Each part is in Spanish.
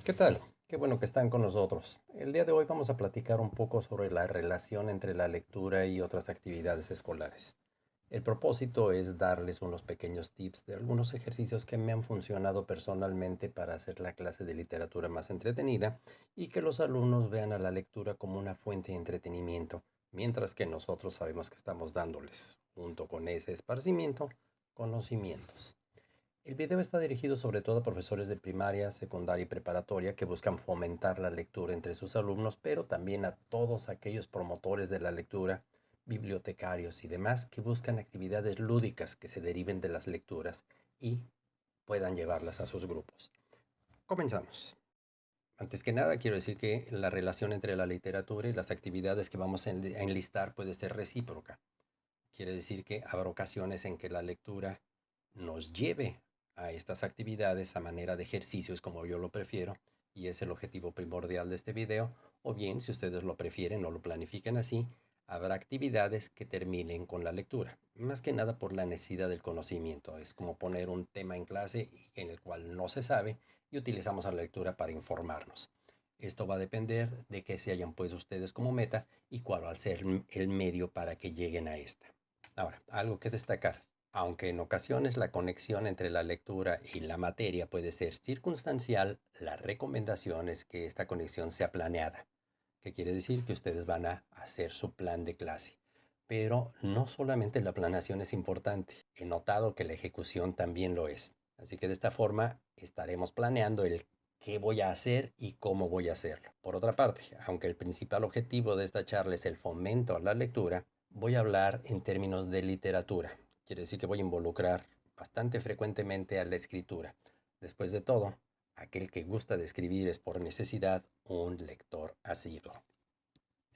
¿Qué tal? Qué bueno que están con nosotros. El día de hoy vamos a platicar un poco sobre la relación entre la lectura y otras actividades escolares. El propósito es darles unos pequeños tips de algunos ejercicios que me han funcionado personalmente para hacer la clase de literatura más entretenida y que los alumnos vean a la lectura como una fuente de entretenimiento, mientras que nosotros sabemos que estamos dándoles, junto con ese esparcimiento, conocimientos. El video está dirigido sobre todo a profesores de primaria, secundaria y preparatoria que buscan fomentar la lectura entre sus alumnos, pero también a todos aquellos promotores de la lectura, bibliotecarios y demás que buscan actividades lúdicas que se deriven de las lecturas y puedan llevarlas a sus grupos. Comenzamos. Antes que nada, quiero decir que la relación entre la literatura y las actividades que vamos a enlistar puede ser recíproca. Quiere decir que habrá ocasiones en que la lectura nos lleve a estas actividades a manera de ejercicios como yo lo prefiero y es el objetivo primordial de este video, o bien si ustedes lo prefieren o lo planifican así, habrá actividades que terminen con la lectura, más que nada por la necesidad del conocimiento. Es como poner un tema en clase en el cual no se sabe y utilizamos la lectura para informarnos. Esto va a depender de qué se hayan puesto ustedes como meta y cuál va a ser el medio para que lleguen a esta. Ahora, algo que destacar. Aunque en ocasiones la conexión entre la lectura y la materia puede ser circunstancial, la recomendación es que esta conexión sea planeada, que quiere decir que ustedes van a hacer su plan de clase. Pero no solamente la planeación es importante, he notado que la ejecución también lo es. Así que de esta forma estaremos planeando el qué voy a hacer y cómo voy a hacerlo. Por otra parte, aunque el principal objetivo de esta charla es el fomento a la lectura, voy a hablar en términos de literatura. Quiere decir que voy a involucrar bastante frecuentemente a la escritura. Después de todo, aquel que gusta de escribir es por necesidad un lector asiduo.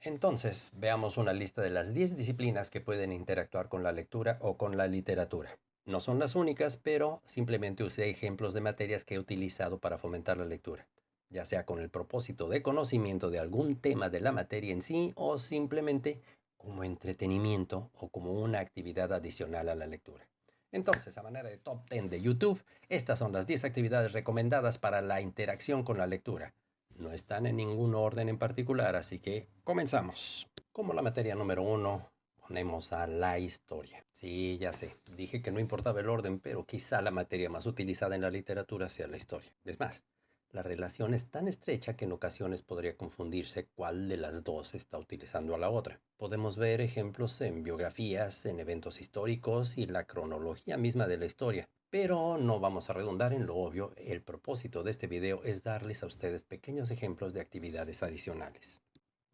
Entonces, veamos una lista de las 10 disciplinas que pueden interactuar con la lectura o con la literatura. No son las únicas, pero simplemente usé ejemplos de materias que he utilizado para fomentar la lectura, ya sea con el propósito de conocimiento de algún tema de la materia en sí o simplemente como entretenimiento o como una actividad adicional a la lectura. Entonces, a manera de top 10 de YouTube, estas son las 10 actividades recomendadas para la interacción con la lectura. No están en ningún orden en particular, así que comenzamos. Como la materia número uno, ponemos a la historia. Sí, ya sé, dije que no importaba el orden, pero quizá la materia más utilizada en la literatura sea la historia. Es más, la relación es tan estrecha que en ocasiones podría confundirse cuál de las dos está utilizando a la otra. Podemos ver ejemplos en biografías, en eventos históricos y la cronología misma de la historia. Pero no vamos a redundar en lo obvio, el propósito de este video es darles a ustedes pequeños ejemplos de actividades adicionales.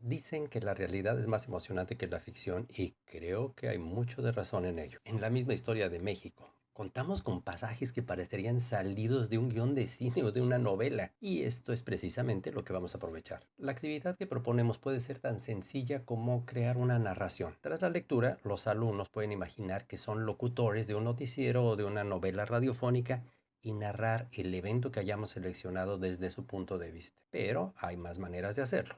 Dicen que la realidad es más emocionante que la ficción y creo que hay mucho de razón en ello. En la misma historia de México, contamos con pasajes que parecerían salidos de un guión de cine o de una novela, y esto es precisamente lo que vamos a aprovechar. La actividad que proponemos puede ser tan sencilla como crear una narración. Tras la lectura, los alumnos pueden imaginar que son locutores de un noticiero o de una novela radiofónica y narrar el evento que hayamos seleccionado desde su punto de vista. Pero hay más maneras de hacerlo.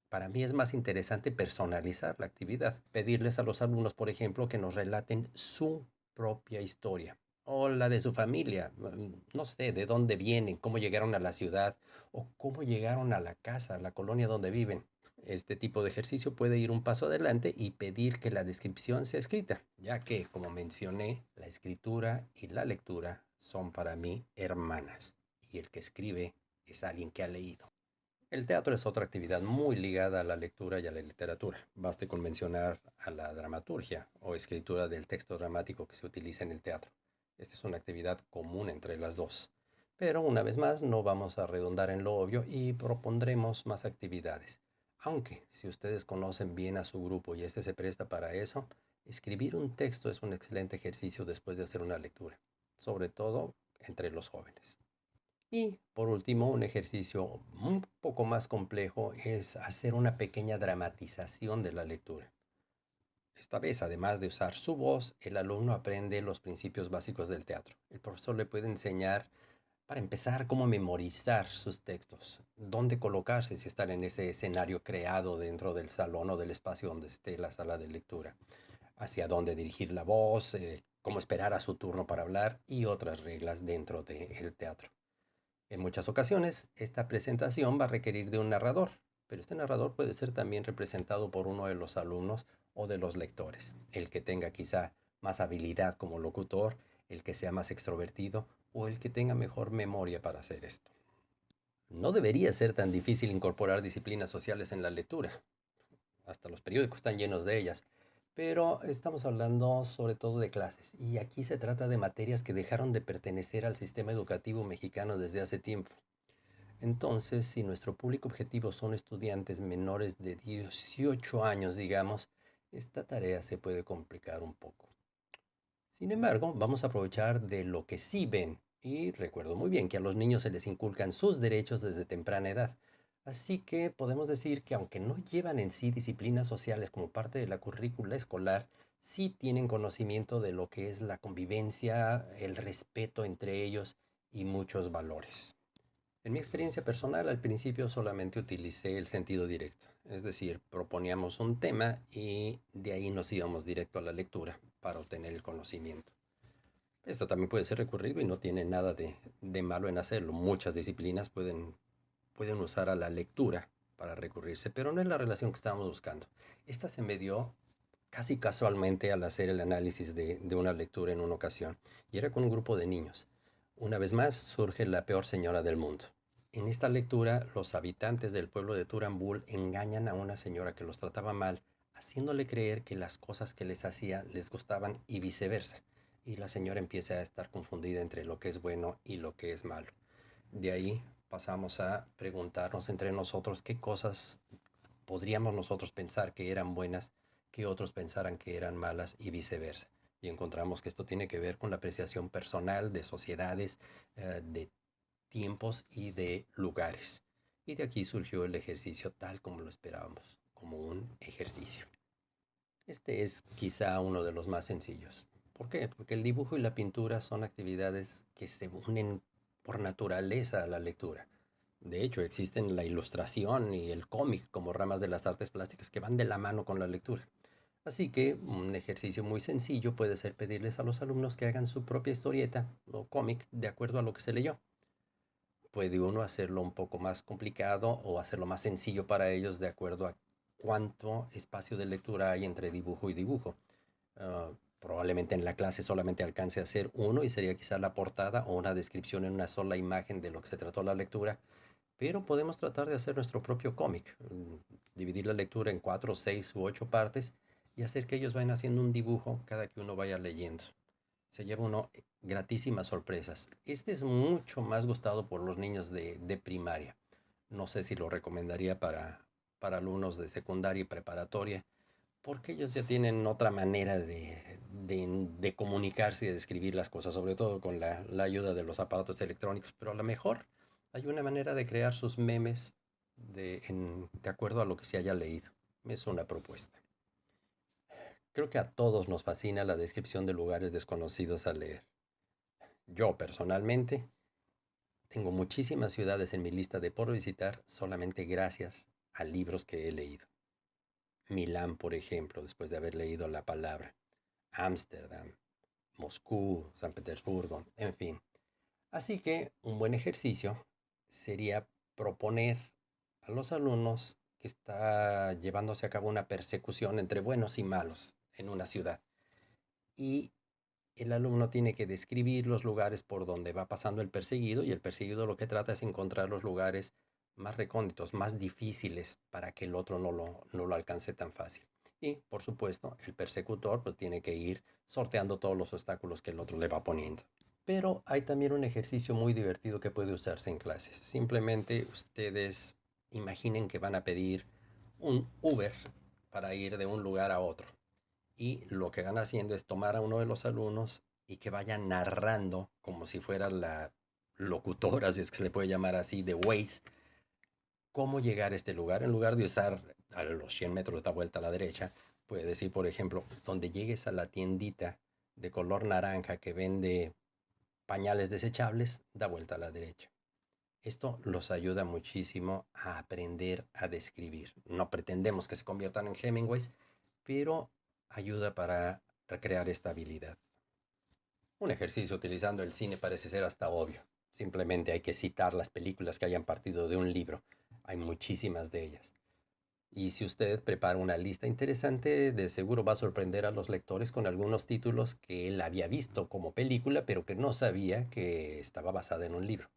Para mí es más interesante personalizar la actividad, pedirles a los alumnos, por ejemplo, que nos relaten su propia historia o la de su familia, no sé, de dónde vienen, cómo llegaron a la ciudad o cómo llegaron a la casa, a la colonia donde viven. Este tipo de ejercicio puede ir un paso adelante y pedir que la descripción sea escrita, ya que, como mencioné, la escritura y la lectura son para mí hermanas y el que escribe es alguien que ha leído. El teatro es otra actividad muy ligada a la lectura y a la literatura. Baste con mencionar a la dramaturgia o escritura del texto dramático que se utiliza en el teatro. Esta es una actividad común entre las dos. Pero una vez más, no vamos a redundar en lo obvio y propondremos más actividades. Aunque, si ustedes conocen bien a su grupo y este se presta para eso, escribir un texto es un excelente ejercicio después de hacer una lectura, sobre todo entre los jóvenes. Y por último, un ejercicio un poco más complejo es hacer una pequeña dramatización de la lectura. Esta vez, además de usar su voz, el alumno aprende los principios básicos del teatro. El profesor le puede enseñar, para empezar, cómo memorizar sus textos, dónde colocarse si están en ese escenario creado dentro del salón o del espacio donde esté la sala de lectura, hacia dónde dirigir la voz, cómo esperar a su turno para hablar y otras reglas dentro del teatro. En muchas ocasiones, esta presentación va a requerir de un narrador, pero este narrador puede ser también representado por uno de los alumnos o de los lectores, el que tenga quizá más habilidad como locutor, el que sea más extrovertido o el que tenga mejor memoria para hacer esto. No debería ser tan difícil incorporar disciplinas sociales en la lectura. Hasta los periódicos están llenos de ellas. Pero estamos hablando sobre todo de clases y aquí se trata de materias que dejaron de pertenecer al sistema educativo mexicano desde hace tiempo. Entonces, si nuestro público objetivo son estudiantes menores de 18 años, digamos, esta tarea se puede complicar un poco. Sin embargo, vamos a aprovechar de lo que sí ven. Y recuerdo muy bien que a los niños se les inculcan sus derechos desde temprana edad. Así que podemos decir que aunque no llevan en sí disciplinas sociales como parte de la currícula escolar, sí tienen conocimiento de lo que es la convivencia, el respeto entre ellos y muchos valores. En mi experiencia personal, al principio solamente utilicé el sentido directo, es decir, proponíamos un tema y de ahí nos íbamos directo a la lectura para obtener el conocimiento. Esto también puede ser recurrido y no tiene nada de malo en hacerlo. Muchas disciplinas pueden usar a la lectura para recurrirse, pero no es la relación que estábamos buscando. Esta se me dio casi casualmente al hacer el análisis de una lectura en una ocasión, y era con un grupo de niños. Una vez más surge la peor señora del mundo. En esta lectura, los habitantes del pueblo de Turambul engañan a una señora que los trataba mal, haciéndole creer que las cosas que les hacía les gustaban y viceversa. Y la señora empieza a estar confundida entre lo que es bueno y lo que es malo. De ahí pasamos a preguntarnos entre nosotros qué cosas podríamos nosotros pensar que eran buenas, que otros pensaran que eran malas y viceversa. Y encontramos que esto tiene que ver con la apreciación personal de sociedades, de tiempos y de lugares. Y de aquí surgió el ejercicio tal como lo esperábamos, como un ejercicio. Este es quizá uno de los más sencillos. ¿Por qué? Porque el dibujo y la pintura son actividades que se unen por naturaleza a la lectura. De hecho, existen la ilustración y el cómic como ramas de las artes plásticas que van de la mano con la lectura. Así que un ejercicio muy sencillo puede ser pedirles a los alumnos que hagan su propia historieta o cómic de acuerdo a lo que se leyó. Puede uno hacerlo un poco más complicado o hacerlo más sencillo para ellos de acuerdo a cuánto espacio de lectura hay entre dibujo y dibujo. Probablemente en la clase solamente alcance a hacer uno y sería quizá la portada o una descripción en una sola imagen de lo que se trató la lectura, pero podemos tratar de hacer nuestro propio cómic, dividir la lectura en 4, 6 u 8 partes y hacer que ellos vayan haciendo un dibujo cada que uno vaya leyendo. Se lleva uno gratísimas sorpresas. Este es mucho más gustado por los niños de primaria. No sé si lo recomendaría para alumnos de secundaria y preparatoria, porque ellos ya tienen otra manera de comunicarse y de escribir las cosas, sobre todo con la ayuda de los aparatos electrónicos, pero a lo mejor hay una manera de crear sus memes de acuerdo a lo que se haya leído. Es una propuesta. Creo que a todos nos fascina la descripción de lugares desconocidos al leer. Yo personalmente tengo muchísimas ciudades en mi lista de por visitar solamente gracias a libros que he leído. Milán, por ejemplo, después de haber leído La Palabra. Ámsterdam, Moscú, San Petersburgo, en fin. Así que un buen ejercicio sería proponer a los alumnos que está llevándose a cabo una persecución entre buenos y malos en una ciudad. Y el alumno tiene que describir los lugares por donde va pasando el perseguido y el perseguido lo que trata es encontrar los lugares más recónditos, más difíciles para que el otro no lo alcance tan fácil. Y, por supuesto, el persecutor pues tiene que ir sorteando todos los obstáculos que el otro le va poniendo. Pero hay también un ejercicio muy divertido que puede usarse en clases. Simplemente ustedes imaginen que van a pedir un Uber para ir de un lugar a otro. Y lo que van haciendo es tomar a uno de los alumnos y que vaya narrando como si fuera la locutora, si es que se le puede llamar así, de Waze, cómo llegar a este lugar. En lugar de usar a los 100 metros da vuelta a la derecha, puede decir, por ejemplo, donde llegues a la tiendita de color naranja que vende pañales desechables, da vuelta a la derecha. Esto los ayuda muchísimo a aprender a describir. No pretendemos que se conviertan en Hemingways, pero ayuda para recrear esta habilidad. Un ejercicio utilizando el cine parece ser hasta obvio. Simplemente hay que citar las películas que hayan partido de un libro. Hay muchísimas de ellas. Y si usted prepara una lista interesante, de seguro va a sorprender a los lectores con algunos títulos que él había visto como película, pero que no sabía que estaba basada en un libro.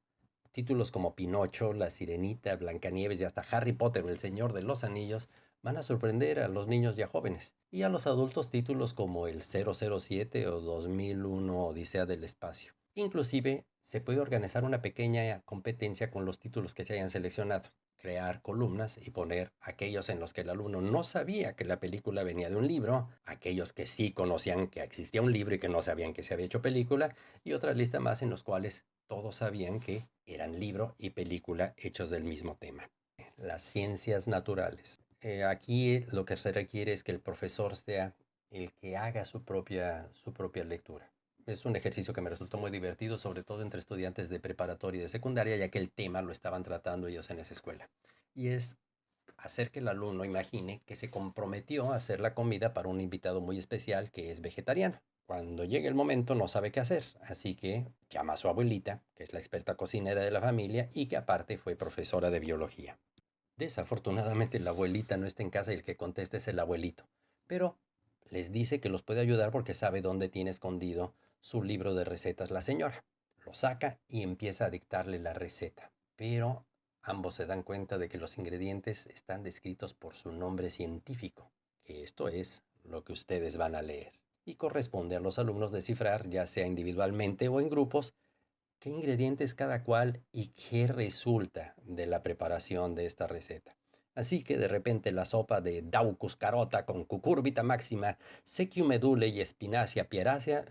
Títulos como Pinocho, La Sirenita, Blancanieves y hasta Harry Potter o El Señor de los Anillos van a sorprender a los niños y a jóvenes. Y a los adultos títulos como el 007 o 2001 Odisea del Espacio. Inclusive se puede organizar una pequeña competencia con los títulos que se hayan seleccionado. Crear columnas y poner aquellos en los que el alumno no sabía que la película venía de un libro, aquellos que sí conocían que existía un libro y que no sabían que se había hecho película, y otra lista más en los cuales todos sabían que eran libro y película hechos del mismo tema. Las ciencias naturales. Aquí lo que se requiere es que el profesor sea el que haga su propia lectura. Es un ejercicio que me resultó muy divertido, sobre todo entre estudiantes de preparatoria y de secundaria, ya que el tema lo estaban tratando ellos en esa escuela. Y es hacer que el alumno imagine que se comprometió a hacer la comida para un invitado muy especial que es vegetariano. Cuando llegue el momento no sabe qué hacer, así que llama a su abuelita, que es la experta cocinera de la familia y que aparte fue profesora de biología. Desafortunadamente la abuelita no está en casa y el que contesta es el abuelito, pero les dice que los puede ayudar porque sabe dónde tiene escondido su libro de recetas la señora. Lo saca y empieza a dictarle la receta, pero ambos se dan cuenta de que los ingredientes están descritos por su nombre científico, que esto es lo que ustedes van a leer. Y corresponde a los alumnos descifrar, ya sea individualmente o en grupos, qué ingredientes cada cual y qué resulta de la preparación de esta receta. Así que de repente la sopa de Daucus carota con cucurbita máxima, Sequium medule y Spinacia pieracea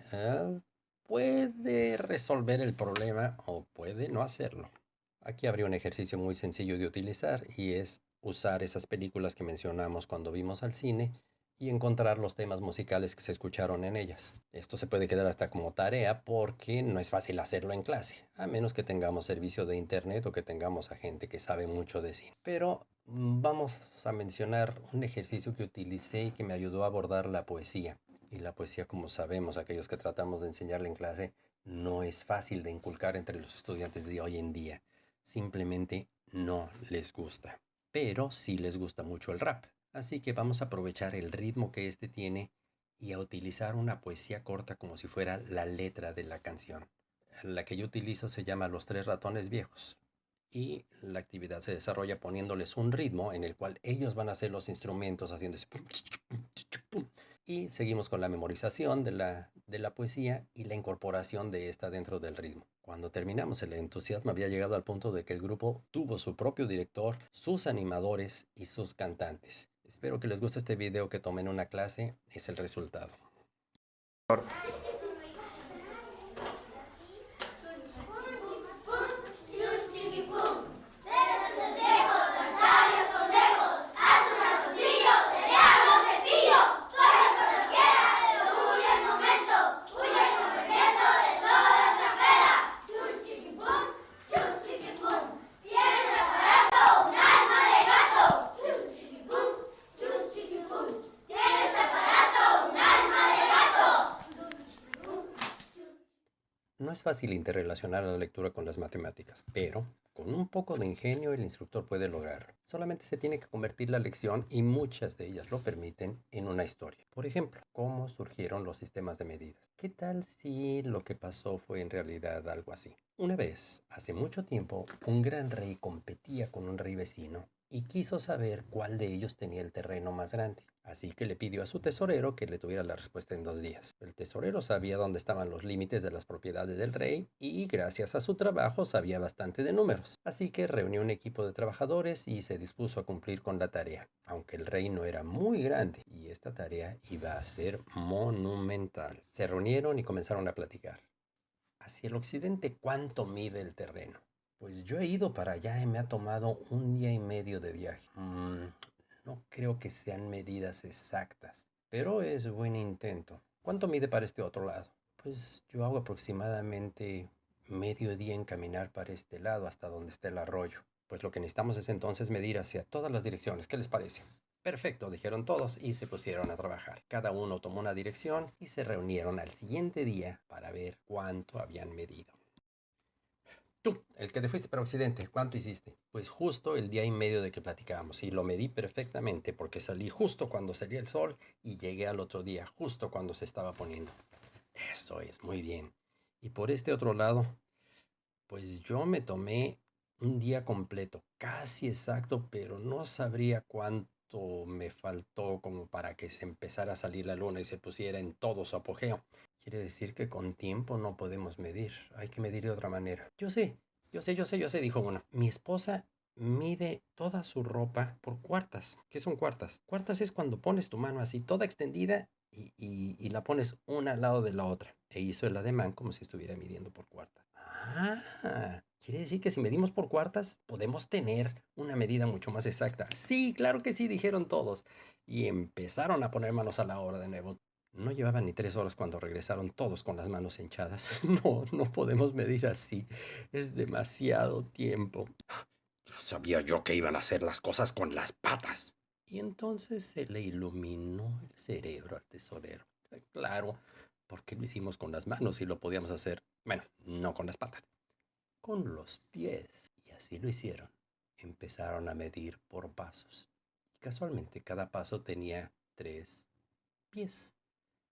puede resolver el problema o puede no hacerlo. Aquí habría un ejercicio muy sencillo de utilizar y es usar esas películas que mencionamos cuando vimos al cine y encontrar los temas musicales que se escucharon en ellas. Esto se puede quedar hasta como tarea porque no es fácil hacerlo en clase, a menos que tengamos servicio de internet o que tengamos a gente que sabe mucho de cine. Pero vamos a mencionar un ejercicio que utilicé y que me ayudó a abordar la poesía. Y la poesía, como sabemos, aquellos que tratamos de enseñarla en clase, no es fácil de inculcar entre los estudiantes de hoy en día. Simplemente no les gusta. Pero sí les gusta mucho el rap. Así que vamos a aprovechar el ritmo que este tiene y a utilizar una poesía corta como si fuera la letra de la canción. La que yo utilizo se llama Los Tres Ratones Viejos y la actividad se desarrolla poniéndoles un ritmo en el cual ellos van a hacer los instrumentos haciendo ese pum, pum, y seguimos con la memorización de la poesía y la incorporación de esta dentro del ritmo. Cuando terminamos, el entusiasmo había llegado al punto de que el grupo tuvo su propio director, sus animadores y sus cantantes. Espero que les guste este video que tomé en una clase, es el resultado. No es fácil interrelacionar la lectura con las matemáticas, pero con un poco de ingenio el instructor puede lograrlo. Solamente se tiene que convertir la lección, y muchas de ellas lo permiten, en una historia. Por ejemplo, cómo surgieron los sistemas de medidas. ¿Qué tal si lo que pasó fue en realidad algo así? Una vez, hace mucho tiempo, un gran rey competía con un rey vecino y quiso saber cuál de ellos tenía el terreno más grande. Así que le pidió a su tesorero que le tuviera la respuesta en 2 días. El tesorero sabía dónde estaban los límites de las propiedades del rey y gracias a su trabajo sabía bastante de números. Así que reunió un equipo de trabajadores y se dispuso a cumplir con la tarea. Aunque el reino era muy grande y esta tarea iba a ser monumental. Se reunieron y comenzaron a platicar. Hacia el occidente, ¿cuánto mide el terreno? Pues yo he ido para allá y me ha tomado 1 día y medio de viaje. No creo que sean medidas exactas, pero es buen intento. ¿Cuánto mide para este otro lado? Pues yo hago aproximadamente medio día en caminar para este lado hasta donde está el arroyo. Pues lo que necesitamos es entonces medir hacia todas las direcciones. ¿Qué les parece? Perfecto, dijeron todos y se pusieron a trabajar. Cada uno tomó una dirección y se reunieron al siguiente día para ver cuánto habían medido. Tú, el que te fuiste para Occidente, ¿cuánto hiciste? Pues justo el día y medio de que platicábamos y lo medí perfectamente porque salí justo cuando salía el sol y llegué al otro día, justo cuando se estaba poniendo. Eso es, muy bien. Y por este otro lado, pues yo me tomé un día completo, casi exacto, pero no sabría cuánto me faltó como para que se empezara a salir la luna y se pusiera en todo su apogeo. Quiere decir que con tiempo no podemos medir, hay que medir de otra manera. Yo sé, dijo uno. Mi esposa mide toda su ropa por cuartas. ¿Qué son cuartas? Cuartas es cuando pones tu mano así, toda extendida y la pones una al lado de la otra. E hizo el ademán como si estuviera midiendo por cuartas. Quiere decir que si medimos por cuartas, podemos tener una medida mucho más exacta. Sí, claro que sí, dijeron todos. Y empezaron a poner manos a la obra de nuevo. No llevaban ni 3 horas cuando regresaron todos con las manos hinchadas. No, no podemos medir así. Es demasiado tiempo. Sabía yo que iban a hacer las cosas con las patas. Y entonces se le iluminó el cerebro al tesorero. Claro, porque lo hicimos con las manos y lo podíamos hacer, bueno, no con las patas, con los pies. Y así lo hicieron. Empezaron a medir por pasos. Y casualmente cada paso tenía 3 pies.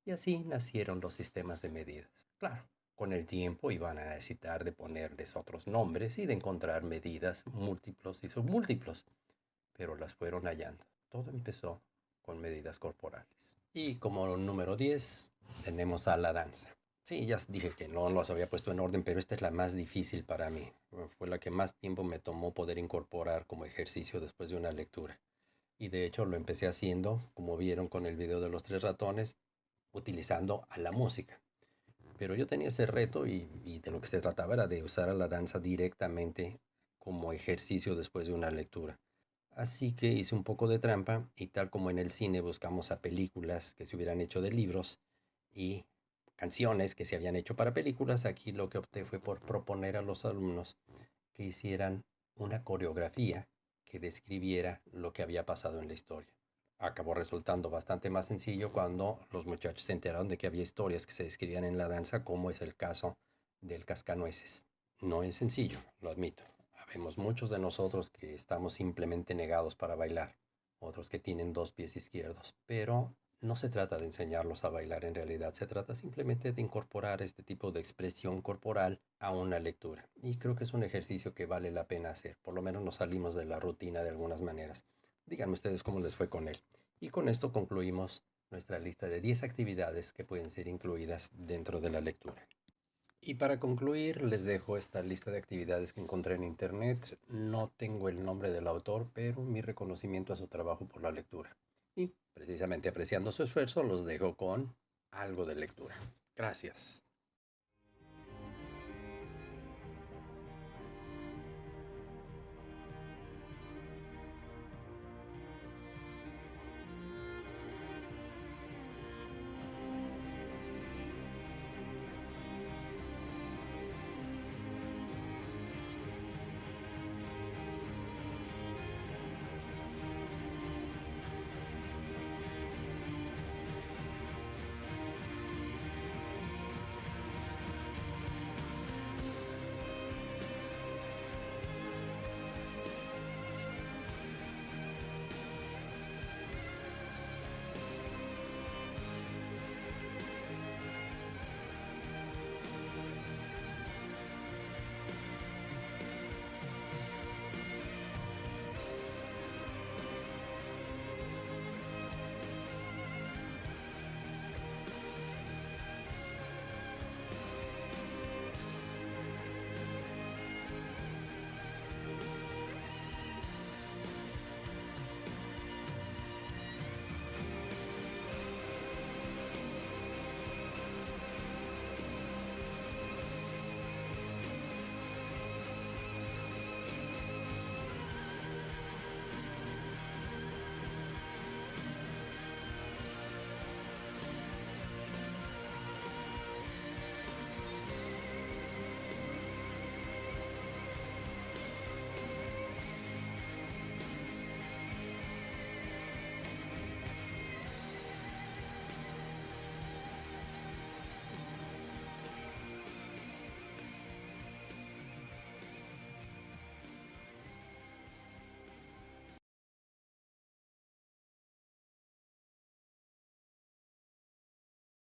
Y así nacieron los sistemas de medidas. Claro, con el tiempo iban a necesitar de ponerles otros nombres y de encontrar medidas múltiplos y submúltiplos, pero las fueron hallando. Todo empezó con medidas corporales. Y como número 10 tenemos a la danza. Sí, ya dije que no las había puesto en orden, pero esta es la más difícil para mí. Fue la que más tiempo me tomó poder incorporar como ejercicio después de una lectura. Y de hecho lo empecé haciendo, como vieron con el video de los 3 ratones, utilizando a la música. Pero yo tenía ese reto y de lo que se trataba era de usar a la danza directamente como ejercicio después de una lectura. Así que hice un poco de trampa y tal como en el cine buscamos a películas que se hubieran hecho de libros y canciones que se habían hecho para películas, aquí lo que opté fue por proponer a los alumnos que hicieran una coreografía que describiera lo que había pasado en la historia. Acabó resultando bastante más sencillo cuando los muchachos se enteraron de que había historias que se describían en la danza, como es el caso del cascanueces. No es sencillo, lo admito. Habemos muchos de nosotros que estamos simplemente negados para bailar, otros que tienen 2 pies izquierdos, pero no se trata de enseñarlos a bailar en realidad, se trata simplemente de incorporar este tipo de expresión corporal a una lectura. Y creo que es un ejercicio que vale la pena hacer, por lo menos nos salimos de la rutina de algunas maneras. Díganme ustedes cómo les fue con él. Y con esto concluimos nuestra lista de 10 actividades que pueden ser incluidas dentro de la lectura. Y para concluir, les dejo esta lista de actividades que encontré en internet. No tengo el nombre del autor, pero mi reconocimiento a su trabajo por la lectura. Y precisamente apreciando su esfuerzo, los dejo con algo de lectura. Gracias.